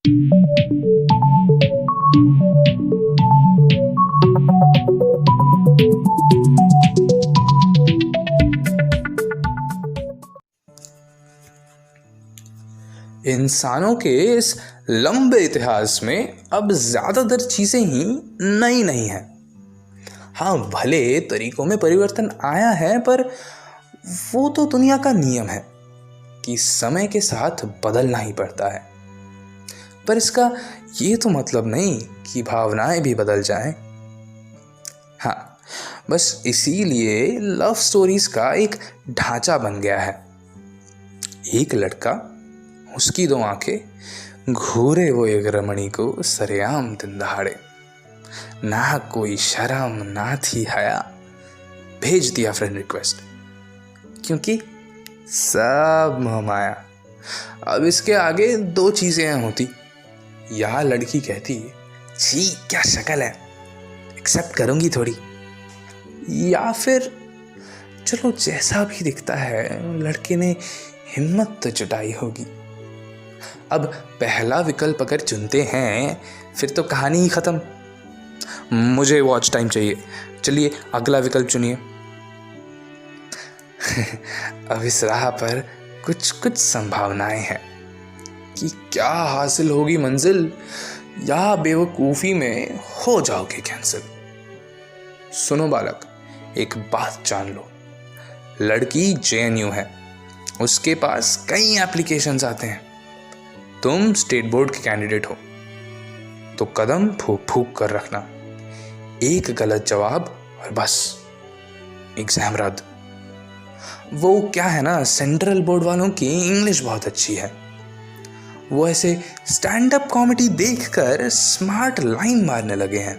इंसानों के इस लंबे इतिहास में अब ज़्यादातर चीज़ें ही नई नहीं हैं। हाँ, भले तरीकों में परिवर्तन आया है, पर वो तो दुनिया का नियम है कि समय के साथ बदलना ही पड़ता है। पर इसका ये तो मतलब नहीं कि भावनाएं भी बदल जाएं। हाँ, बस इसीलिए लव स्टोरीज का एक ढांचा बन गया है। एक लड़का, उसकी दो आंखें, घूरे वो एक रमणी को सरेआम दिन दहाड़े। ना कोई शर्म ना थी हया, भेज दिया फ्रेंड रिक्वेस्ट, क्योंकि सब मोह माया। अब इसके आगे दो चीजें होती, या लड़की कहती छी क्या शक्ल है, एक्सेप्ट करूंगी थोड़ी, या फिर चलो जैसा भी दिखता है, लड़के ने हिम्मत तो जुटाई होगी। अब पहला विकल्प अगर चुनते हैं फिर तो कहानी ही खत्म। मुझे वॉच टाइम चाहिए, चलिए अगला विकल्प चुनिए। अब इस राह पर कुछ कुछ संभावनाएं हैं कि क्या हासिल होगी मंजिल, या बेवकूफ़ी में हो जाओगे कैंसिल। सुनो बालक, एक बात जान लो, लड़की JNU है, उसके पास कई एप्लीकेशंस आते हैं। तुम स्टेट बोर्ड के कैंडिडेट हो, तो कदम फूक फूक कर रखना। एक गलत जवाब और बस एग्जाम रद्द। वो क्या है ना, सेंट्रल बोर्ड वालों की इंग्लिश बहुत अच्छी है। वो ऐसे स्टैंड अप कॉमेडी देखकर स्मार्ट लाइन मारने लगे हैं।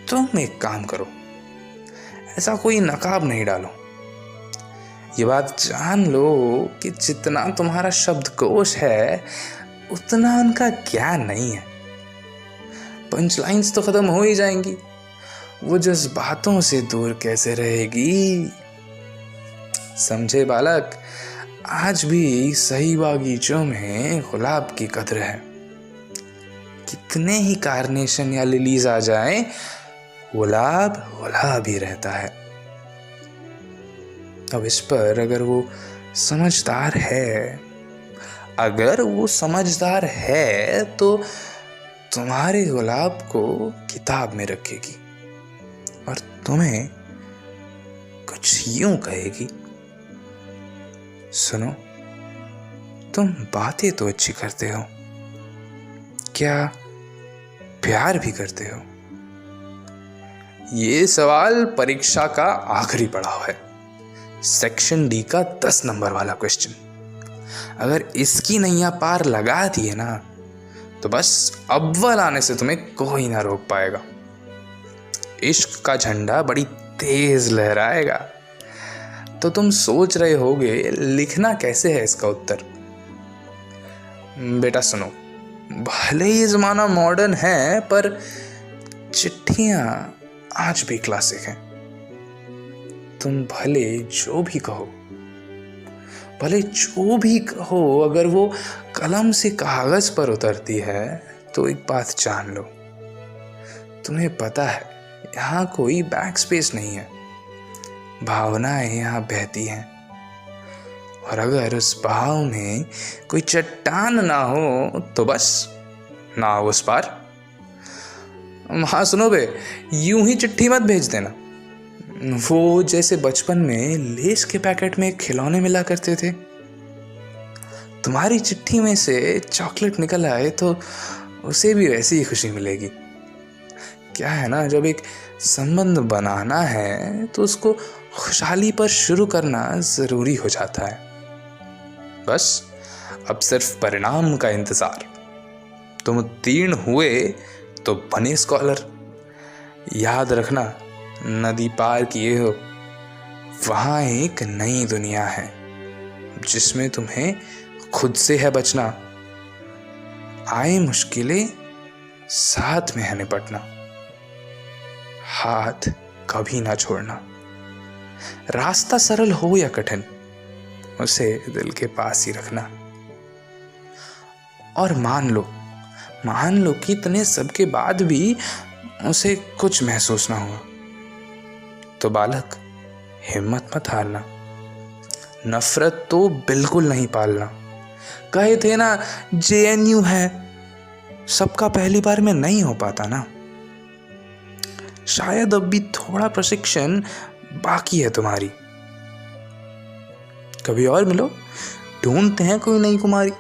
तुम एक काम करो, ऐसा कोई नकाब नहीं डालो। ये बात जान लो कि जितना तुम्हारा शब्दकोश है उतना उनका ज्ञान नहीं है। पंच लाइन्स तो खत्म हो ही जाएंगी, वो जज्बातों से दूर कैसे रहेगी। समझे बालक, आज भी सही बागीचों में गुलाब की कद्र है। कितने ही कार्नेशन या लिलीज आ जाए, गुलाब गुलाब ही रहता है। अब इस पर अगर वो समझदार है, तो तुम्हारे गुलाब को किताब में रखेगी और तुम्हें कुछ यूं कहेगी, सुनो तुम बातें तो अच्छी करते हो, क्या प्यार भी करते हो? ये सवाल परीक्षा का आखिरी पड़ाव है, सेक्शन D का 10 नंबर वाला क्वेश्चन। अगर इसकी नैया पार लगा दिए ना, तो बस अव्वल आने से तुम्हें कोई ना रोक पाएगा। इश्क का झंडा बड़ी तेज लहराएगा। तो तुम सोच रहे होगे लिखना कैसे है इसका उत्तर। बेटा सुनो, भले ही जमाना मॉडर्न है, पर चिट्ठियां आज भी क्लासिक हैं। तुम भले जो भी कहो, अगर वो कलम से कागज पर उतरती है, तो एक बात जान लो, तुम्हें पता है यहाँ कोई बैक स्पेस नहीं है, भावनाएं यहाँ बहती हैं। और अगर उस बहाव में कोई चट्टान ना हो, तो बस ना हो उस पार। हाँ सुनो बे, यूं ही चिट्ठी मत भेज देना। वो जैसे बचपन में लेस के पैकेट में खिलौने मिला करते थे, तुम्हारी चिट्ठी में से चॉकलेट निकल आए तो उसे भी वैसी ही खुशी मिलेगी। क्या है ना, जब एक संबंध बनाना है तो उसको खुशहाली पर शुरू करना जरूरी हो जाता है। बस अब सिर्फ परिणाम का इंतजार। तुम उत्तीर्ण हुए तो बने स्कॉलर। याद रखना, नदी पार किए हो, वहां एक नई दुनिया है जिसमें तुम्हें खुद से है बचना। आए मुश्किलें, साथ में है निपटना। हाथ कभी ना छोड़ना। रास्ता सरल हो या कठिन, उसे दिल के पास ही रखना। और मान लो कि इतने सबके बाद भी उसे कुछ महसूस ना हुआ, तो बालक हिम्मत मत हारना, नफरत तो बिल्कुल नहीं पालना। कहे थे ना, JNU है, सबका पहली बार में नहीं हो पाता ना। शायद अब भी थोड़ा प्रशिक्षण बाकी है तुम्हारी। कभी और मिलो, ढूंढते हैं कोई नई कुमारी।